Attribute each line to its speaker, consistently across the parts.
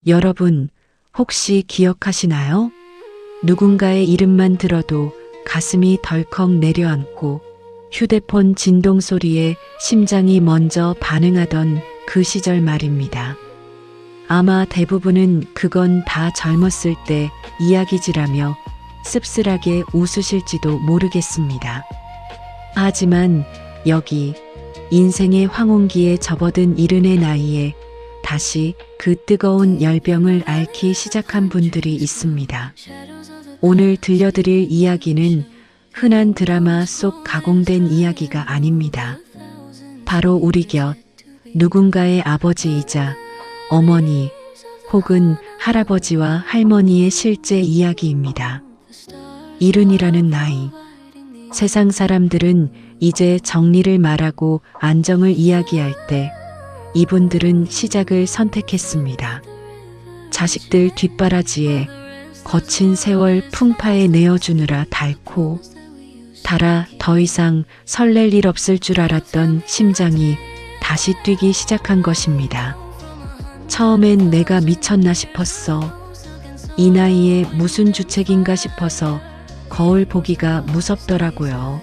Speaker 1: 여러분, 혹시 기억하시나요? 누군가의 이름만 들어도 가슴이 덜컥 내려앉고 휴대폰 진동 소리에 심장이 먼저 반응하던 그 시절 말입니다. 아마 대부분은 그건 다 젊었을 때 이야기지라며 씁쓸하게 웃으실지도 모르겠습니다. 하지만 여기 인생의 황혼기에 접어든 70의 나이에 다시 그 뜨거운 열병을 앓기 시작한 분들이 있습니다. 오늘 들려드릴 이야기는 흔한 드라마 속 가공된 이야기가 아닙니다. 바로 우리 곁 누군가의 아버지이자 어머니 혹은 할아버지와 할머니의 실제 이야기입니다. 70이라는 나이. 세상 사람들은 이제 정리를 말하고 안정을 이야기할 때 이분들은 시작을 선택했습니다. 자식들 뒷바라지에 거친 세월 풍파에 내어주느라 닳고 달아 더 이상 설렐 일 없을 줄 알았던 심장이 다시 뛰기 시작한 것입니다. 처음엔 내가 미쳤나 싶었어. 이 나이에 무슨 주책인가 싶어서 거울 보기가 무섭더라고요.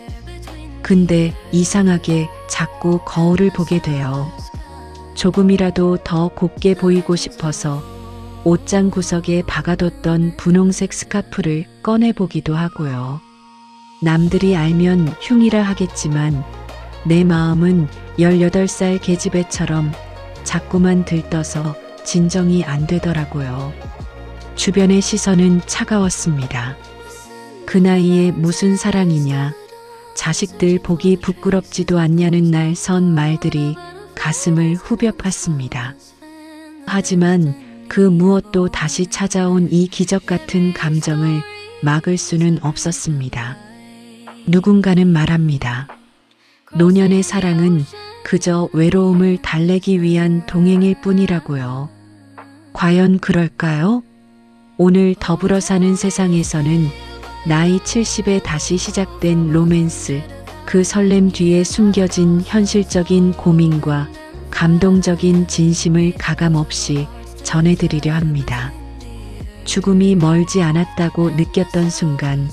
Speaker 1: 근데 이상하게 자꾸 거울을 보게 돼요. 조금이라도 더 곱게 보이고 싶어서 옷장 구석에 박아뒀던 분홍색 스카프를 꺼내보기도 하고요. 남들이 알면 흉이라 하겠지만 내 마음은 18살 계집애처럼 자꾸만 들떠서 진정이 안 되더라고요. 주변의 시선은 차가웠습니다. 그 나이에 무슨 사랑이냐, 자식들 보기 부끄럽지도 않냐는 날 선 말들이 가슴을 후벼 팠습니다. 하지만 그 무엇도 다시 찾아온 이 기적 같은 감정을 막을 수는 없었습니다. 누군가는 말합니다. 노년의 사랑은 그저 외로움을 달래기 위한 동행일 뿐이라고요. 과연 그럴까요? 오늘 더불어 사는 세상에서는 나이 70에 다시 시작된 로맨스, 그 설렘 뒤에 숨겨진 현실적인 고민과 감동적인 진심을 가감없이 전해드리려 합니다. 죽음이 멀지 않았다고 느꼈던 순간,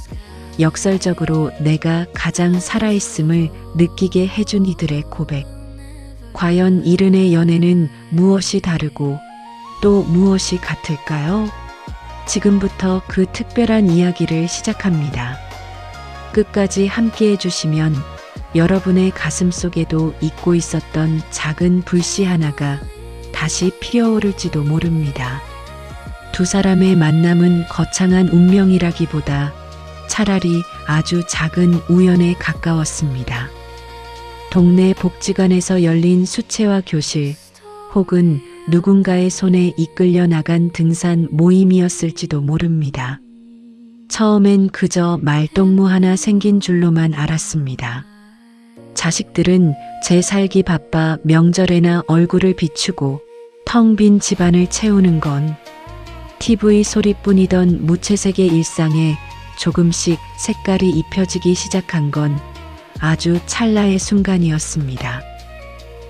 Speaker 1: 역설적으로 내가 가장 살아있음을 느끼게 해준 이들의 고백. 과연 70의 연애는 무엇이 다르고 또 무엇이 같을까요? 지금부터 그 특별한 이야기를 시작합니다. 끝까지 함께 해주시면 여러분의 가슴 속에도 잊고 있었던 작은 불씨 하나가 다시 피어오를지도 모릅니다. 두 사람의 만남은 거창한 운명이라기보다 차라리 아주 작은 우연에 가까웠습니다. 동네 복지관에서 열린 수채화 교실 혹은 누군가의 손에 이끌려 나간 등산 모임이었을지도 모릅니다. 처음엔 그저 말동무 하나 생긴 줄로만 알았습니다. 자식들은 제 살기 바빠 명절에나 얼굴을 비추고 텅 빈 집안을 채우는 건 TV 소리뿐이던 무채색의 일상에 조금씩 색깔이 입혀지기 시작한 건 아주 찰나의 순간이었습니다.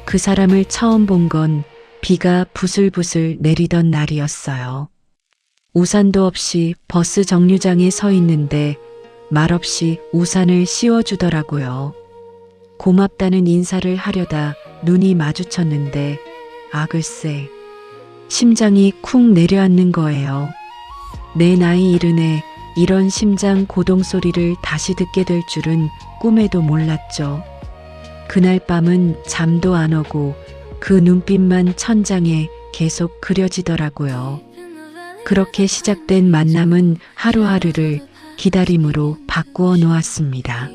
Speaker 1: 그 사람을 처음 본 건 비가 부슬부슬 내리던 날이었어요. 우산도 없이 버스 정류장에 서 있는데 말없이 우산을 씌워주더라고요. 고맙다는 인사를 하려다 눈이 마주쳤는데 글쎄 심장이 쿵 내려앉는 거예요. 내 나이 70에 이런 심장 고동 소리를 다시 듣게 될 줄은 꿈에도 몰랐죠. 그날 밤은 잠도 안 오고 그 눈빛만 천장에 계속 그려지더라고요. 그렇게 시작된 만남은 하루하루를 기다림으로 바꾸어 놓았습니다.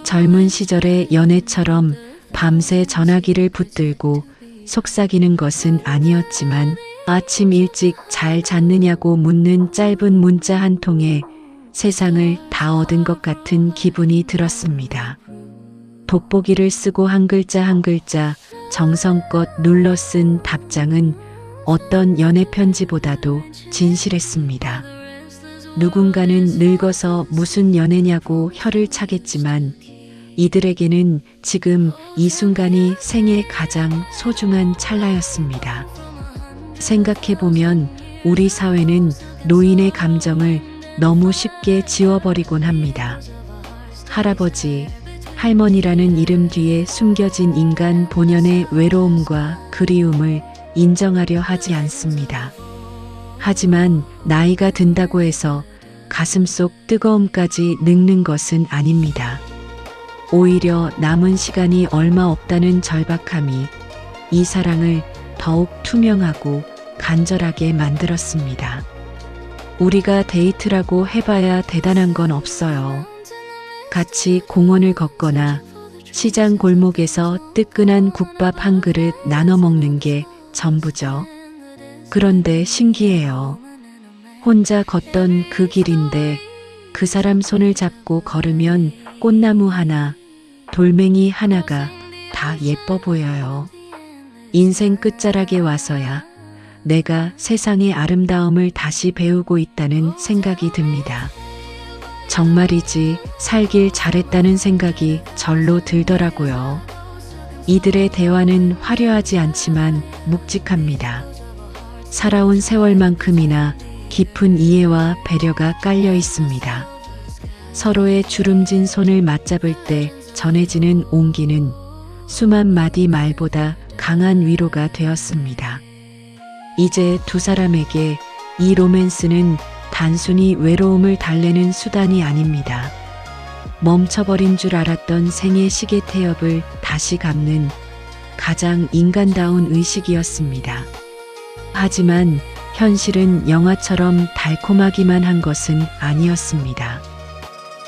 Speaker 1: 젊은 시절의 연애처럼 밤새 전화기를 붙들고 속삭이는 것은 아니었지만 아침 일찍 잘 잤느냐고 묻는 짧은 문자 한 통에 세상을 다 얻은 것 같은 기분이 들었습니다. 돋보기를 쓰고 한 글자 한 글자 정성껏 눌러 쓴 답장은 어떤 연애 편지보다도 진실했습니다. 누군가는 늙어서 무슨 연애냐고 혀를 차겠지만 이들에게는 지금 이 순간이 생애 가장 소중한 찰나였습니다. 생각해보면 우리 사회는 노인의 감정을 너무 쉽게 지워버리곤 합니다. 할아버지, 할머니라는 이름 뒤에 숨겨진 인간 본연의 외로움과 그리움을 인정하려 하지 않습니다. 하지만 나이가 든다고 해서 가슴속 뜨거움까지 늙는 것은 아닙니다. 오히려 남은 시간이 얼마 없다는 절박함이 이 사랑을 더욱 투명하고 간절하게 만들었습니다. 우리가 데이트라고 해봐야 대단한 건 없어요. 같이 공원을 걷거나 시장 골목에서 뜨끈한 국밥 한 그릇 나눠 먹는 게 전부죠. 그런데 신기해요. 혼자 걷던 그 길인데 그 사람 손을 잡고 걸으면 꽃나무 하나, 돌멩이 하나가 다 예뻐 보여요. 인생 끝자락에 와서야 내가 세상의 아름다움을 다시 배우고 있다는 생각이 듭니다. 정말이지 살길 잘했다는 생각이 절로 들더라고요. 이들의 대화는 화려하지 않지만 묵직합니다. 살아온 세월만큼이나 깊은 이해와 배려가 깔려 있습니다. 서로의 주름진 손을 맞잡을 때 전해지는 온기는 수만 마디 말보다 강한 위로가 되었습니다. 이제 두 사람에게 이 로맨스는 단순히 외로움을 달래는 수단이 아닙니다. 멈춰버린 줄 알았던 생의 시계 태엽을 다시 감는 가장 인간다운 의식이었습니다. 하지만 현실은 영화처럼 달콤하기만 한 것은 아니었습니다.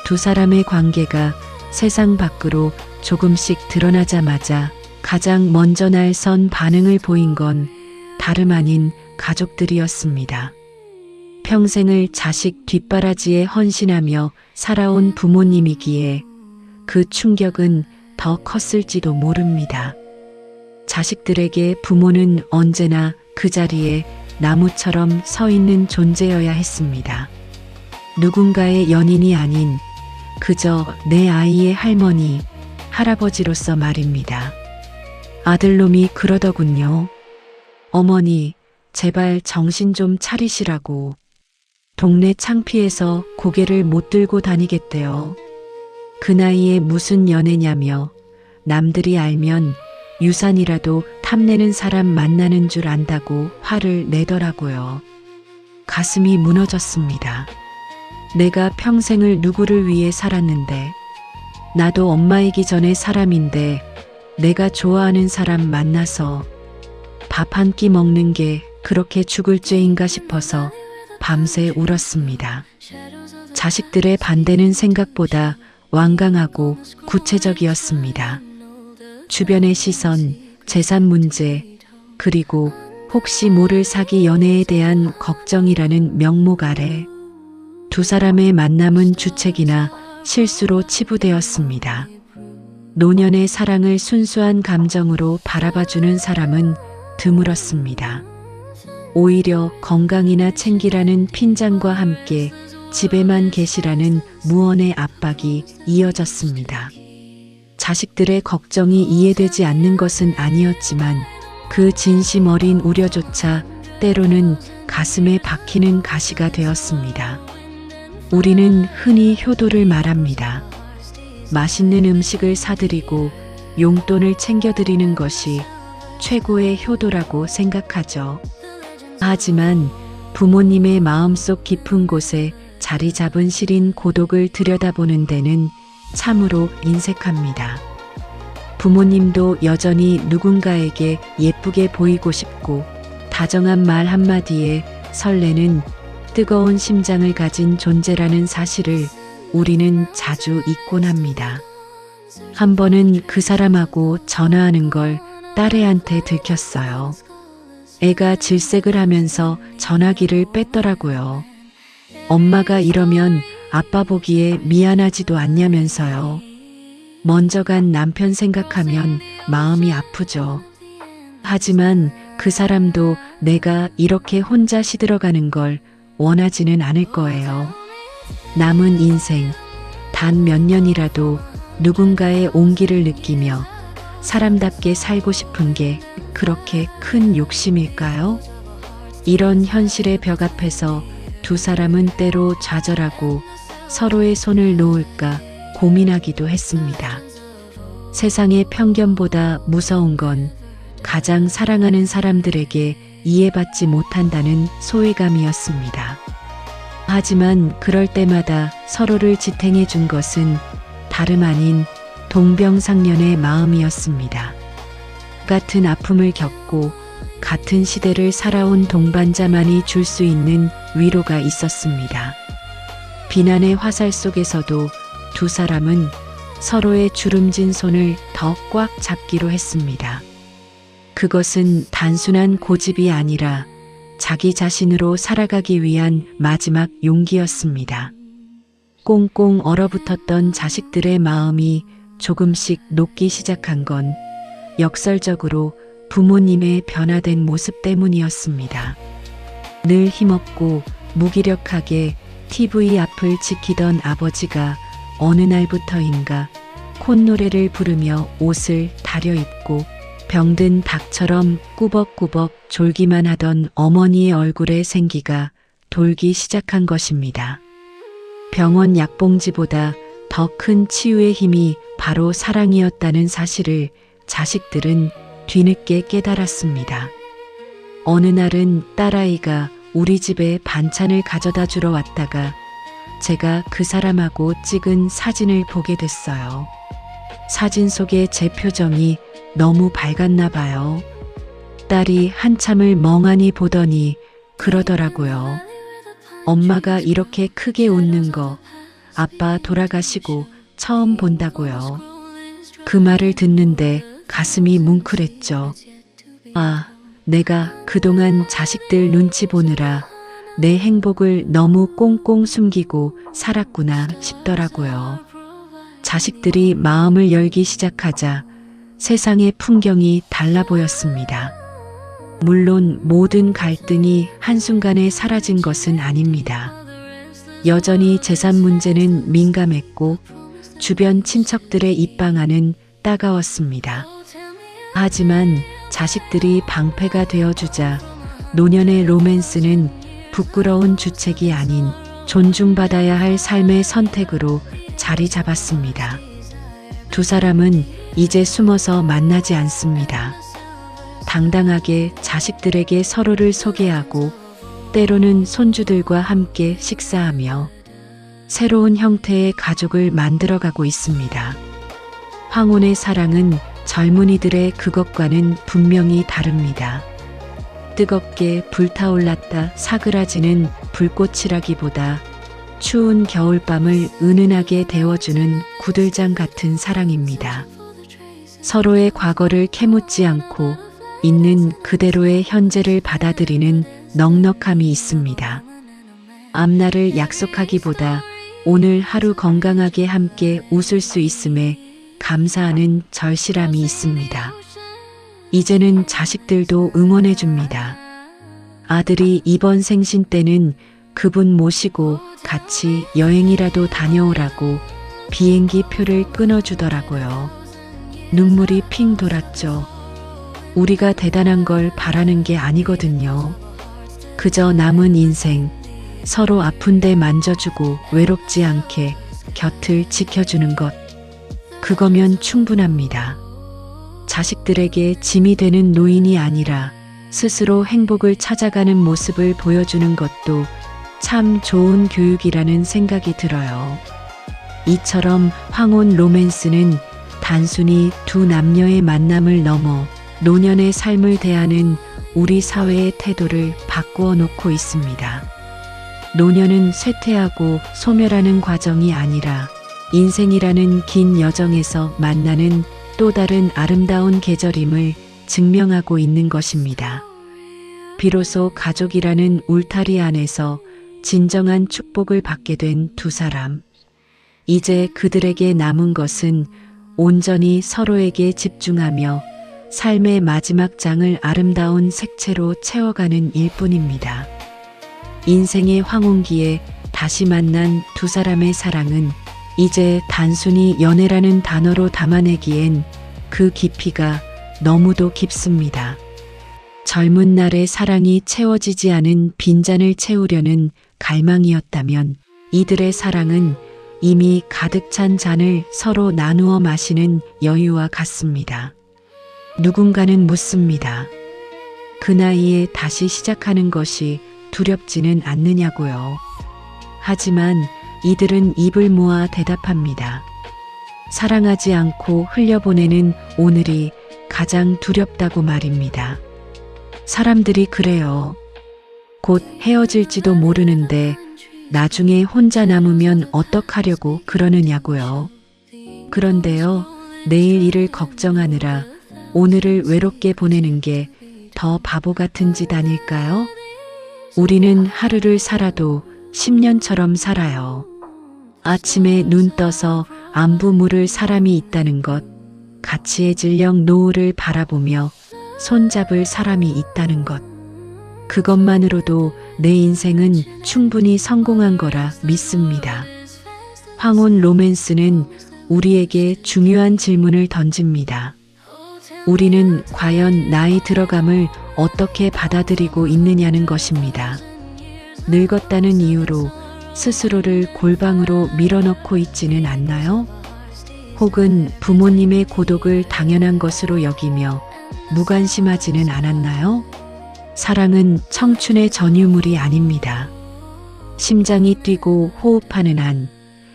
Speaker 1: 두 사람의 관계가 세상 밖으로 조금씩 드러나자마자 가장 먼저 날 선 반응을 보인 건 다름 아닌 가족들이었습니다. 평생을 자식 뒷바라지에 헌신하며 살아온 부모님이기에 그 충격은 더 컸을지도 모릅니다. 자식들에게 부모는 언제나 그 자리에 나무처럼 서 있는 존재여야 했습니다. 누군가의 연인이 아닌 그저 내 아이의 할머니, 할아버지로서 말입니다. 아들놈이 그러더군요. 어머니, 제발 정신 좀 차리시라고. 동네 창피해서 고개를 못 들고 다니겠대요. 그 나이에 무슨 연애냐며 남들이 알면 유산이라도 탐내는 사람 만나는 줄 안다고 화를 내더라고요. 가슴이 무너졌습니다. 내가 평생을 누구를 위해 살았는데, 나도 엄마이기 전에 사람인데 내가 좋아하는 사람 만나서 밥 한 끼 먹는 게 그렇게 죽을 죄인가 싶어서 밤새 울었습니다. 자식들의 반대는 생각보다 완강하고 구체적이었습니다. 주변의 시선, 재산 문제, 그리고 혹시 모를 사기 연애에 대한 걱정이라는 명목 아래 두 사람의 만남은 주책이나 실수로 치부되었습니다. 노년의 사랑을 순수한 감정으로 바라봐주는 사람은 드물었습니다. 오히려 건강이나 챙기라는 핀잔과 함께 집에만 계시라는 무언의 압박이 이어졌습니다. 자식들의 걱정이 이해되지 않는 것은 아니었지만 그 진심 어린 우려조차 때로는 가슴에 박히는 가시가 되었습니다. 우리는 흔히 효도를 말합니다. 맛있는 음식을 사드리고 용돈을 챙겨드리는 것이 최고의 효도라고 생각하죠. 하지만 부모님의 마음속 깊은 곳에 자리 잡은 시린 고독을 들여다보는 데는 참으로 인색합니다. 부모님도 여전히 누군가에게 예쁘게 보이고 싶고 다정한 말 한마디에 설레는 뜨거운 심장을 가진 존재라는 사실을 우리는 자주 잊곤 합니다. 한 번은 그 사람하고 전화하는 걸 딸애한테 들켰어요. 애가 질색을 하면서 전화기를 뺐더라고요. 엄마가 이러면 아빠 보기에 미안하지도 않냐면서요. 먼저 간 남편 생각하면 마음이 아프죠. 하지만 그 사람도 내가 이렇게 혼자 시들어가는 걸 원하지는 않을 거예요. 남은 인생, 단 몇 년이라도 누군가의 온기를 느끼며 사람답게 살고 싶은 게 그렇게 큰 욕심일까요? 이런 현실의 벽 앞에서 두 사람은 때로 좌절하고 서로의 손을 놓을까 고민하기도 했습니다. 세상의 편견보다 무서운 건 가장 사랑하는 사람들에게 이해받지 못한다는 소외감이었습니다. 하지만 그럴 때마다 서로를 지탱해 준 것은 다름 아닌 동병상련의 마음이었습니다. 같은 아픔을 겪고 같은 시대를 살아온 동반자만이 줄 수 있는 위로가 있었습니다. 비난의 화살 속에서도 두 사람은 서로의 주름진 손을 더 꽉 잡기로 했습니다. 그것은 단순한 고집이 아니라 자기 자신으로 살아가기 위한 마지막 용기였습니다. 꽁꽁 얼어붙었던 자식들의 마음이 조금씩 녹기 시작한 건 역설적으로 부모님의 변화된 모습 때문이었습니다. 늘 힘없고 무기력하게 TV 앞을 지키던 아버지가 어느 날부터인가 콧노래를 부르며 옷을 다려입고 병든 닭처럼 꾸벅꾸벅 졸기만 하던 어머니의 얼굴에 생기가 돌기 시작한 것입니다. 병원 약봉지보다 더 큰 치유의 힘이 바로 사랑이었다는 사실을 자식들은 뒤늦게 깨달았습니다. 어느 날은 딸아이가 우리 집에 반찬을 가져다 주러 왔다가 제가 그 사람하고 찍은 사진을 보게 됐어요. 사진 속의 제 표정이 너무 밝았나 봐요. 딸이 한참을 멍하니 보더니 그러더라고요. 엄마가 이렇게 크게 웃는 거 아빠 돌아가시고 처음 본다고요. 그 말을 듣는데 가슴이 뭉클했죠. 아, 내가 그동안 자식들 눈치 보느라 내 행복을 너무 꽁꽁 숨기고 살았구나 싶더라고요. 자식들이 마음을 열기 시작하자 세상의 풍경이 달라 보였습니다. 물론 모든 갈등이 한순간에 사라진 것은 아닙니다. 여전히 재산 문제는 민감했고 주변 친척들의 입방아는 따가웠습니다. 하지만 자식들이 방패가 되어주자 노년의 로맨스는 부끄러운 주책이 아닌 존중받아야 할 삶의 선택으로 자리 잡았습니다. 두 사람은 이제 숨어서 만나지 않습니다. 당당하게 자식들에게 서로를 소개하고 때로는 손주들과 함께 식사하며 새로운 형태의 가족을 만들어가고 있습니다. 황혼의 사랑은 젊은이들의 그것과는 분명히 다릅니다. 뜨겁게 불타올랐다 사그라지는 불꽃이라기보다 추운 겨울밤을 은은하게 데워주는 구들장 같은 사랑입니다. 서로의 과거를 캐묻지 않고 있는 그대로의 현재를 받아들이는 넉넉함이 있습니다. 앞날을 약속하기보다 오늘 하루 건강하게 함께 웃을 수 있음에 감사하는 절실함이 있습니다. 이제는 자식들도 응원해 줍니다. 아들이 이번 생신 때는 그분 모시고 같이 여행이라도 다녀오라고 비행기 표를 끊어주더라고요. 눈물이 핑 돌았죠. 우리가 대단한 걸 바라는 게 아니거든요. 그저 남은 인생 서로 아픈데 만져주고 외롭지 않게 곁을 지켜주는 것. 그거면 충분합니다. 자식들에게 짐이 되는 노인이 아니라 스스로 행복을 찾아가는 모습을 보여주는 것도 참 좋은 교육이라는 생각이 들어요. 이처럼 황혼 로맨스는 단순히 두 남녀의 만남을 넘어 노년의 삶을 대하는 우리 사회의 태도를 바꾸어 놓고 있습니다. 노년은 쇠퇴하고 소멸하는 과정이 아니라 인생이라는 긴 여정에서 만나는 또 다른 아름다운 계절임을 증명하고 있는 것입니다. 비로소 가족이라는 울타리 안에서 진정한 축복을 받게 된 두 사람. 이제 그들에게 남은 것은 온전히 서로에게 집중하며 삶의 마지막 장을 아름다운 색채로 채워가는 일뿐입니다. 인생의 황혼기에 다시 만난 두 사람의 사랑은 이제 단순히 연애라는 단어로 담아내기엔 그 깊이가 너무도 깊습니다. 젊은 날의 사랑이 채워지지 않은 빈잔을 채우려는 갈망이었다면 이들의 사랑은 이미 가득 찬 잔을 서로 나누어 마시는 여유와 같습니다. 누군가는 묻습니다. 그 나이에 다시 시작하는 것이 두렵지는 않느냐고요. 하지만 이들은 입을 모아 대답합니다. 사랑하지 않고 흘려보내는 오늘이 가장 두렵다고 말입니다. 사람들이 그래요. 곧 헤어질지도 모르는데 나중에 혼자 남으면 어떡하려고 그러느냐고요. 그런데요, 내일 일을 걱정하느라 오늘을 외롭게 보내는 게 더 바보 같은 짓 아닐까요? 우리는 하루를 살아도 10년처럼 살아요. 아침에 눈 떠서 안부 물을 사람이 있다는 것, 가치의 질령 노을을 바라보며 손잡을 사람이 있다는 것. 그것만으로도 내 인생은 충분히 성공한 거라 믿습니다. 황혼 로맨스는 우리에게 중요한 질문을 던집니다. 우리는 과연 나이 들어감을 어떻게 받아들이고 있느냐는 것입니다. 늙었다는 이유로 스스로를 골방으로 밀어넣고 있지는 않나요? 혹은 부모님의 고독을 당연한 것으로 여기며 무관심하지는 않았나요? 사랑은 청춘의 전유물이 아닙니다. 심장이 뛰고 호흡하는 한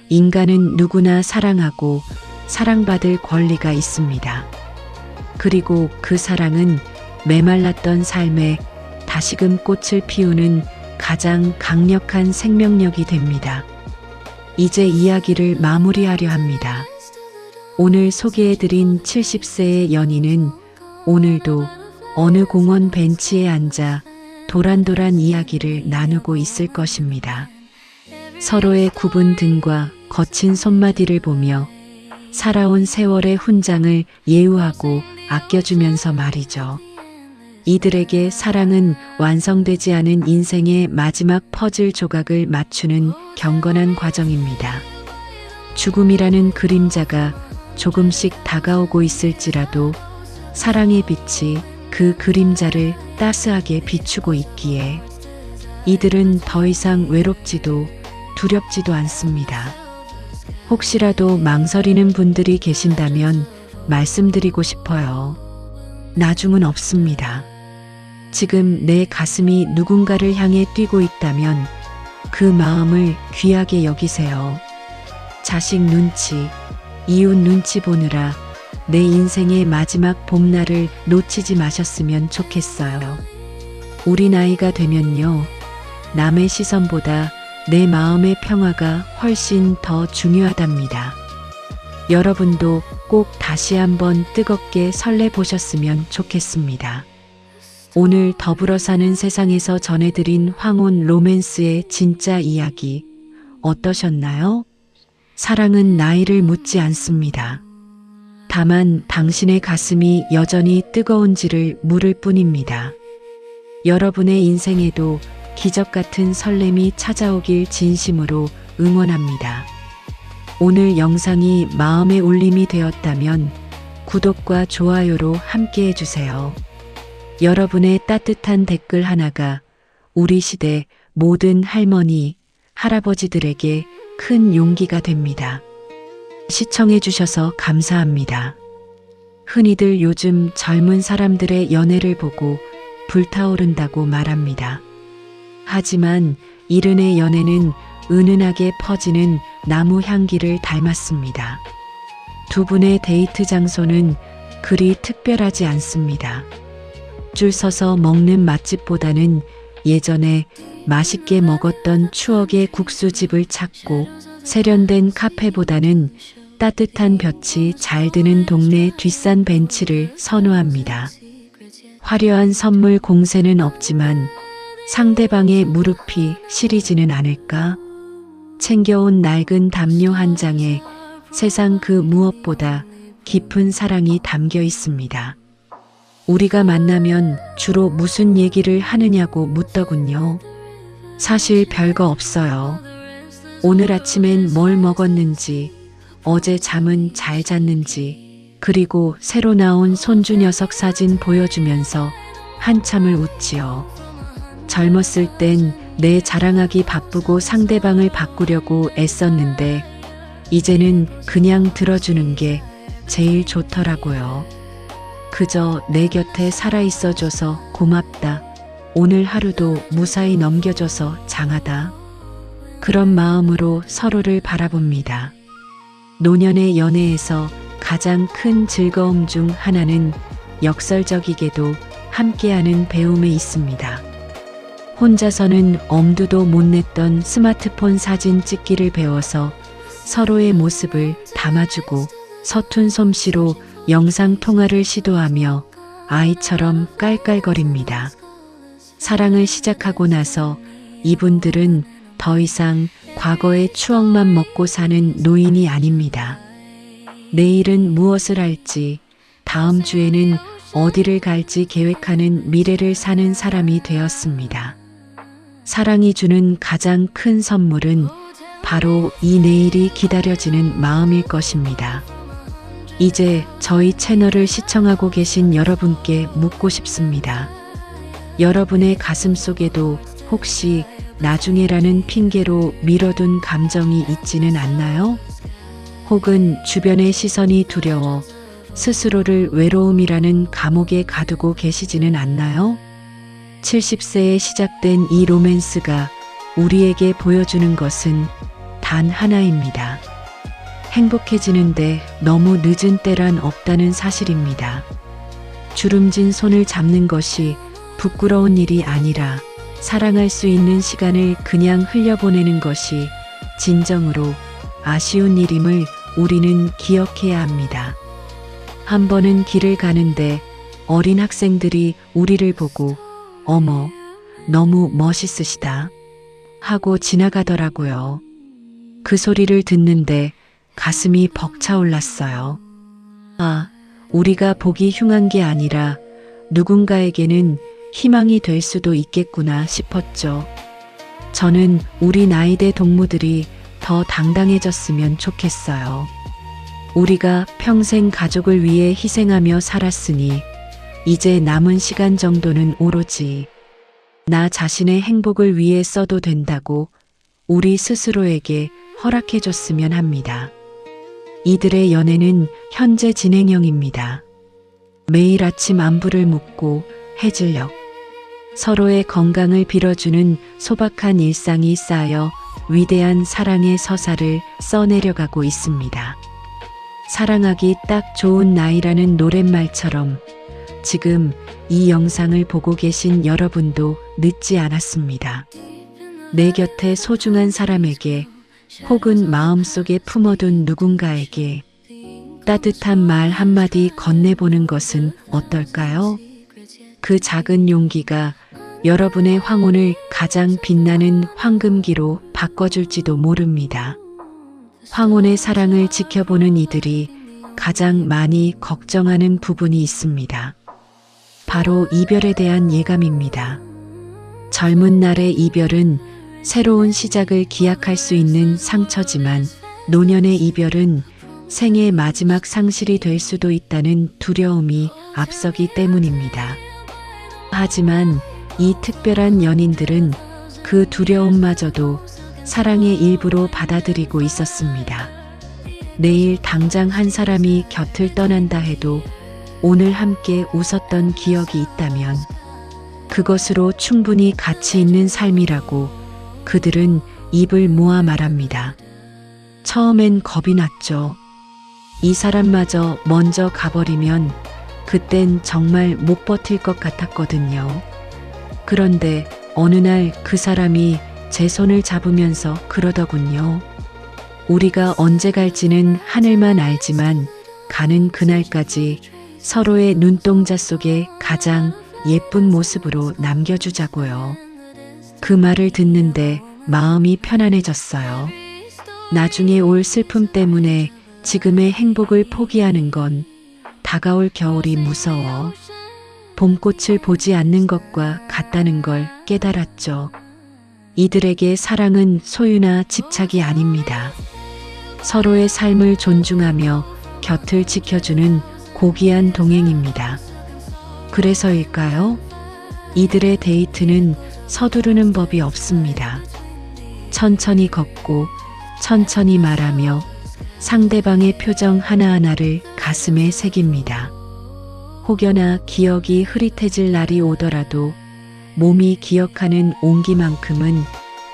Speaker 1: 인간은 누구나 사랑하고 사랑받을 권리가 있습니다. 그리고 그 사랑은 메말랐던 삶에 다시금 꽃을 피우는 가장 강력한 생명력이 됩니다. 이제 이야기를 마무리하려 합니다. 오늘 소개해드린 70세의 연인은 오늘도 어느 공원 벤치에 앉아 도란도란 이야기를 나누고 있을 것입니다. 서로의 굽은 등과 거친 손마디를 보며 살아온 세월의 훈장을 예우하고 아껴주면서 말이죠. 이들에게 사랑은 완성되지 않은 인생의 마지막 퍼즐 조각을 맞추는 경건한 과정입니다. 죽음이라는 그림자가 조금씩 다가오고 있을지라도 사랑의 빛이 그 그림자를 따스하게 비추고 있기에 이들은 더 이상 외롭지도 두렵지도 않습니다. 혹시라도 망설이는 분들이 계신다면 말씀드리고 싶어요. 나중은 없습니다. 지금 내 가슴이 누군가를 향해 뛰고 있다면 그 마음을 귀하게 여기세요. 자식 눈치, 이웃 눈치 보느라 내 인생의 마지막 봄날을 놓치지 마셨으면 좋겠어요. 우리 나이가 되면요, 남의 시선보다 내 마음의 평화가 훨씬 더 중요하답니다. 여러분도 꼭 다시 한번 뜨겁게 설레보셨으면 좋겠습니다. 오늘 더불어 사는 세상에서 전해드린 황혼 로맨스의 진짜 이야기 어떠셨나요? 사랑은 나이를 묻지 않습니다. 다만 당신의 가슴이 여전히 뜨거운지를 물을 뿐입니다. 여러분의 인생에도 기적 같은 설렘이 찾아오길 진심으로 응원합니다. 오늘 영상이 마음의 울림이 되었다면 구독과 좋아요로 함께 해주세요. 여러분의 따뜻한 댓글 하나가 우리 시대 모든 할머니, 할아버지들에게 큰 용기가 됩니다. 시청해주셔서 감사합니다. 흔히들 요즘 젊은 사람들의 연애를 보고 불타오른다고 말합니다. 하지만 이른의 연애는 은은하게 퍼지는 나무 향기를 닮았습니다. 두 분의 데이트 장소는 그리 특별하지 않습니다. 줄 서서 먹는 맛집보다는 예전에 맛있게 먹었던 추억의 국수집을 찾고 세련된 카페보다는 따뜻한 볕이 잘 드는 동네 뒷산 벤치를 선호합니다. 화려한 선물 공세는 없지만 상대방의 무릎이 시리지는 않을까? 챙겨온 낡은 담요 한 장에 세상 그 무엇보다 깊은 사랑이 담겨 있습니다. 우리가 만나면 주로 무슨 얘기를 하느냐고 묻더군요. 사실 별거 없어요. 오늘 아침엔 뭘 먹었는지, 어제 잠은 잘 잤는지, 그리고 새로 나온 손주 녀석 사진 보여주면서 한참을 웃지요. 젊었을 땐 내 자랑하기 바쁘고 상대방을 바꾸려고 애썼는데 이제는 그냥 들어주는 게 제일 좋더라고요. 그저 내 곁에 살아있어줘서 고맙다. 오늘 하루도 무사히 넘겨줘서 장하다. 그런 마음으로 서로를 바라봅니다. 노년의 연애에서 가장 큰 즐거움 중 하나는 역설적이게도 함께하는 배움에 있습니다. 혼자서는 엄두도 못 냈던 스마트폰 사진 찍기를 배워서 서로의 모습을 담아주고 서툰 솜씨로 영상 통화를 시도하며 아이처럼 깔깔거립니다. 사랑을 시작하고 나서 이분들은 더 이상 과거의 추억만 먹고 사는 노인이 아닙니다. 내일은 무엇을 할지, 다음 주에는 어디를 갈지 계획하는 미래를 사는 사람이 되었습니다. 사랑이 주는 가장 큰 선물은 바로 이 내일이 기다려지는 마음일 것입니다. 이제 저희 채널을 시청하고 계신 여러분께 묻고 싶습니다. 여러분의 가슴 속에도 혹시 나중에라는 핑계로 미뤄둔 감정이 있지는 않나요? 혹은 주변의 시선이 두려워 스스로를 외로움이라는 감옥에 가두고 계시지는 않나요? 70세에 시작된 이 로맨스가 우리에게 보여주는 것은 단 하나입니다. 행복해지는데 너무 늦은 때란 없다는 사실입니다. 주름진 손을 잡는 것이 부끄러운 일이 아니라 사랑할 수 있는 시간을 그냥 흘려보내는 것이 진정으로 아쉬운 일임을 우리는 기억해야 합니다. 한 번은 길을 가는데 어린 학생들이 우리를 보고 어머, 너무 멋있으시다 하고 지나가더라고요. 그 소리를 듣는데 가슴이 벅차올랐어요. 아, 우리가 보기 흉한 게 아니라 누군가에게는 희망이 될 수도 있겠구나 싶었죠. 저는 우리 나이대 동무들이 더 당당해졌으면 좋겠어요. 우리가 평생 가족을 위해 희생하며 살았으니 이제 남은 시간 정도는 오로지 나 자신의 행복을 위해 써도 된다고 우리 스스로에게 허락해줬으면 합니다. 이들의 연애는 현재 진행형입니다. 매일 아침 안부를 묻고 해질녘 서로의 건강을 빌어주는 소박한 일상이 쌓여 위대한 사랑의 서사를 써내려가고 있습니다. 사랑하기 딱 좋은 나이라는 노랫말처럼 지금 이 영상을 보고 계신 여러분도 늦지 않았습니다. 내 곁에 소중한 사람에게 혹은 마음속에 품어둔 누군가에게 따뜻한 말 한마디 건네보는 것은 어떨까요? 그 작은 용기가 여러분의 황혼을 가장 빛나는 황금기로 바꿔줄지도 모릅니다. 황혼의 사랑을 지켜보는 이들이 가장 많이 걱정하는 부분이 있습니다. 바로 이별에 대한 예감입니다. 젊은 날의 이별은 새로운 시작을 기약할 수 있는 상처지만 노년의 이별은 생의 마지막 상실이 될 수도 있다는 두려움이 앞서기 때문입니다. 하지만 이 특별한 연인들은 그 두려움마저도 사랑의 일부로 받아들이고 있었습니다. 내일 당장 한 사람이 곁을 떠난다 해도 오늘 함께 웃었던 기억이 있다면 그것으로 충분히 가치 있는 삶이라고 그들은 입을 모아 말합니다. 처음엔 겁이 났죠. 이 사람마저 먼저 가버리면 그땐 정말 못 버틸 것 같았거든요. 그런데 어느 날 그 사람이 제 손을 잡으면서 그러더군요. 우리가 언제 갈지는 하늘만 알지만 가는 그날까지 서로의 눈동자 속에 가장 예쁜 모습으로 남겨주자고요. 그 말을 듣는데 마음이 편안해졌어요. 나중에 올 슬픔 때문에 지금의 행복을 포기하는 건 다가올 겨울이 무서워 봄꽃을 보지 않는 것과 같다는 걸 깨달았죠. 이들에게 사랑은 소유나 집착이 아닙니다. 서로의 삶을 존중하며 곁을 지켜주는 고귀한 동행입니다. 그래서일까요? 이들의 데이트는 서두르는 법이 없습니다. 천천히 걷고 천천히 말하며 상대방의 표정 하나하나를 가슴에 새깁니다. 혹여나 기억이 흐릿해질 날이 오더라도 몸이 기억하는 온기만큼은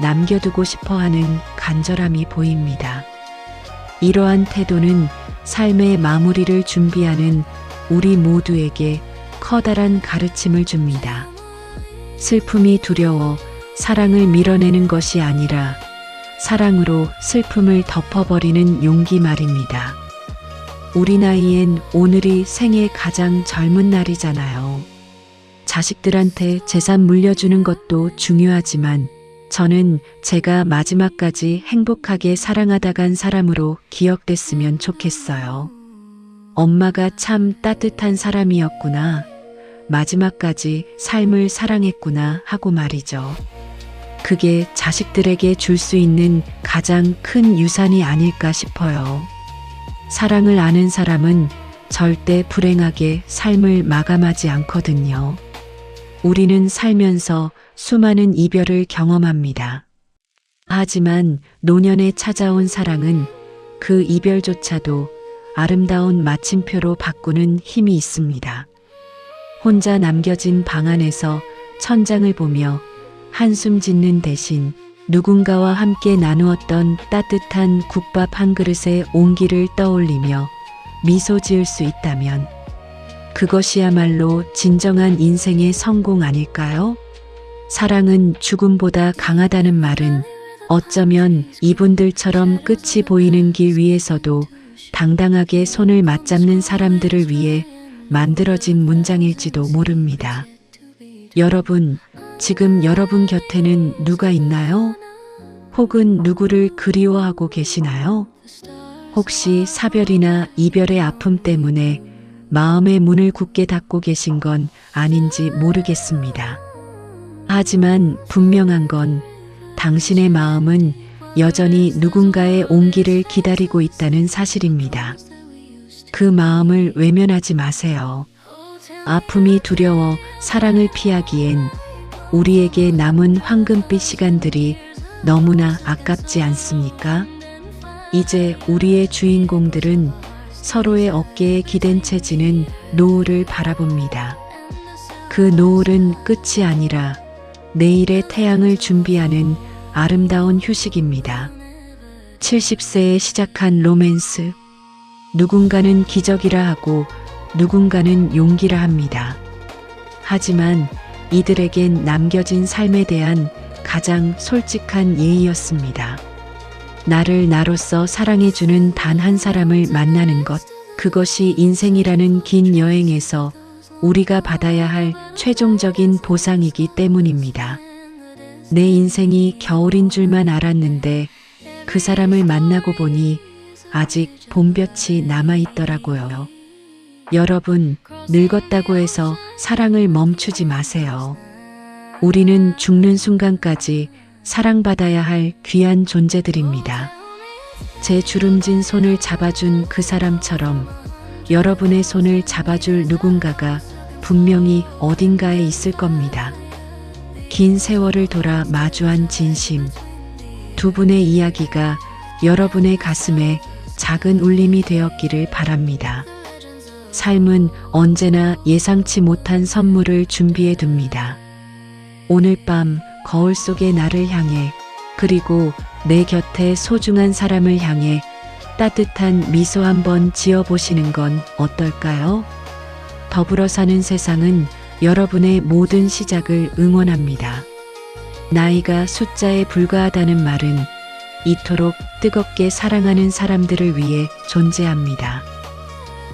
Speaker 1: 남겨두고 싶어하는 간절함이 보입니다. 이러한 태도는 삶의 마무리를 준비하는 우리 모두에게 커다란 가르침을 줍니다. 슬픔이 두려워 사랑을 밀어내는 것이 아니라 사랑으로 슬픔을 덮어버리는 용기 말입니다. 우리 나이엔 오늘이 생애 가장 젊은 날이잖아요. 자식들한테 재산 물려주는 것도 중요하지만 저는 제가 마지막까지 행복하게 사랑하다 간 사람으로 기억됐으면 좋겠어요. 엄마가 참 따뜻한 사람이었구나. 마지막까지 삶을 사랑했구나 하고 말이죠. 그게 자식들에게 줄 수 있는 가장 큰 유산이 아닐까 싶어요. 사랑을 아는 사람은 절대 불행하게 삶을 마감하지 않거든요. 우리는 살면서 수많은 이별을 경험합니다. 하지만 노년에 찾아온 사랑은 그 이별조차도 아름다운 마침표로 바꾸는 힘이 있습니다. 혼자 남겨진 방 안에서 천장을 보며 한숨 짓는 대신 누군가와 함께 나누었던 따뜻한 국밥 한 그릇의 온기를 떠올리며 미소 지을 수 있다면 그것이야말로 진정한 인생의 성공 아닐까요? 사랑은 죽음보다 강하다는 말은 어쩌면 이분들처럼 끝이 보이는 길 위에서도 당당하게 손을 맞잡는 사람들을 위해 만들어진 문장일지도 모릅니다. 여러분, 지금 여러분 곁에는 누가 있나요? 혹은 누구를 그리워하고 계시나요? 혹시 사별이나 이별의 아픔 때문에 마음의 문을 굳게 닫고 계신 건 아닌지 모르겠습니다. 하지만 분명한 건 당신의 마음은 여전히 누군가의 온기를 기다리고 있다는 사실입니다. 그 마음을 외면하지 마세요. 아픔이 두려워 사랑을 피하기엔 우리에게 남은 황금빛 시간들이 너무나 아깝지 않습니까? 이제 우리의 주인공들은 서로의 어깨에 기댄 채 지는 노을을 바라봅니다. 그 노을은 끝이 아니라 내일의 태양을 준비하는 아름다운 휴식입니다. 70세에 시작한 로맨스. 누군가는 기적이라 하고 누군가는 용기라 합니다. 하지만 이들에겐 남겨진 삶에 대한 가장 솔직한 예의였습니다. 나를 나로서 사랑해주는 단 한 사람을 만나는 것, 그것이 인생이라는 긴 여행에서 우리가 받아야 할 최종적인 보상이기 때문입니다. 내 인생이 겨울인 줄만 알았는데 그 사람을 만나고 보니 아직 봄볕이 남아있더라고요. 여러분, 늙었다고 해서 사랑을 멈추지 마세요. 우리는 죽는 순간까지 사랑받아야 할 귀한 존재들입니다. 제 주름진 손을 잡아준 그 사람처럼 여러분의 손을 잡아줄 누군가가 분명히 어딘가에 있을 겁니다. 긴 세월을 돌아 마주한 진심. 두 분의 이야기가 여러분의 가슴에 작은 울림이 되었기를 바랍니다. 삶은 언제나 예상치 못한 선물을 준비해 둡니다. 오늘 밤 거울 속의 나를 향해, 그리고 내 곁에 소중한 사람을 향해 따뜻한 미소 한번 지어보시는 건 어떨까요? 더불어 사는 세상은 여러분의 모든 시작을 응원합니다. 나이가 숫자에 불과하다는 말은 이토록 뜨겁게 사랑하는 사람들을 위해 존재합니다.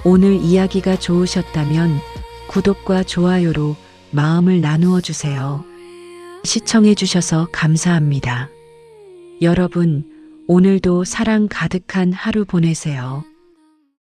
Speaker 1: 오늘 이야기가 좋으셨다면 구독과 좋아요로 마음을 나누어 주세요. 시청해 주셔서 감사합니다. 여러분, 오늘도 사랑 가득한 하루 보내세요.